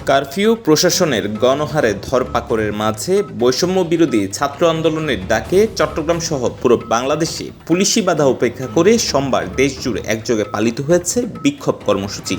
Curfew প্রশাসনের গণহারে ধরপাকড়ের মাঝে বৈষম্য বিরোধী ছাত্র আন্দোলনের ডাকে চট্টগ্রাম সহ পুরো বাংলাদেশে পুলিশি বাধা উপেক্ষা করে সোমবার দেশজুড়ে একযোগে পালিত হয়েছে বিক্ষোভ কর্মসূচি।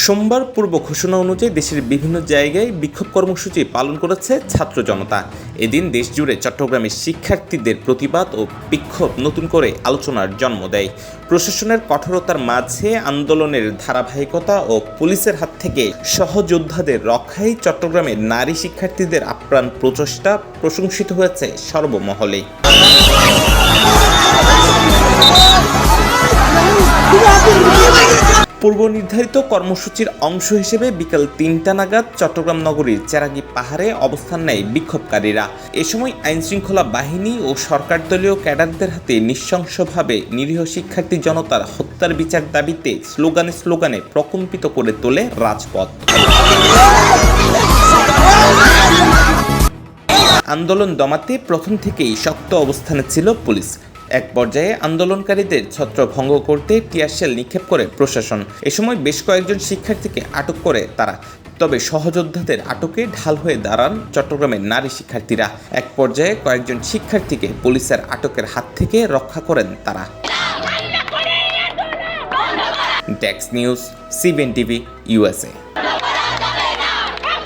সোমবার পূর্ব ঘোষণা অনুযায়ী দেশের বিভিন্ন জায়গায় বিক্ষোভ কর্মসূচি পালন করেছে ছাত্র জনতা। এদিন দেশজুড়ে চট্টগ্রামের শিক্ষার্থীদের প্রতিবাদ ও বিক্ষোভ নতুন করে আলোচনার জন্ম দেয়। প্রশাসনের কঠোরতার মাঝে আন্দোলনের ধারাবাহিকতা ও পুলিশের হাত থেকে সহযোদ্ধাদের রক্ষায় চট্টগ্রামের নারী শিক্ষার্থীদের আপ্রাণ প্রচেষ্টা প্রশংসিত হয়েছে সর্বমহলে। পূর্ব নির্ধারিত কর্মসূচির অংশ হিসেবে বিকাল ৩টা নাগাদ চট্টগ্রাম নগরীর চেরাগী পাহাড়ে অবস্থান নেয় বিক্ষোভকারীরা। এ সময় আইনশৃঙ্খলা বাহিনী ও সরকারদলীয় ক্যাডারদের হাতে নৃশংসভাবে নিরীহ শিক্ষার্থী জনতার হত্যার বিচার দাবিতে স্লোগানে প্রকম্পিত করে তোলে রাজপথ। আন্দোলন দমাতে প্রথম থেকেই শক্ত অবস্থানে ছিল পুলিশ। এক পর্যায়ে আন্দোলনকারীদের ছত্রভঙ্গ করতে টিয়ারশেল নিক্ষেপ করে প্রশাসন। এ সময় বেশ কয়েকজন শিক্ষার্থীকে আটক করে তারা। তবে সহযোদ্ধাদের আটকে ঢাল হয়ে দাঁড়ান চট্টগ্রামের নারী শিক্ষার্থীরা। এক পর্যায়ে কয়েকজন শিক্ষার্থীকে পুলিশের আটকের হাত থেকে রক্ষা করেন তারা। Desk news, CBN TV, USA।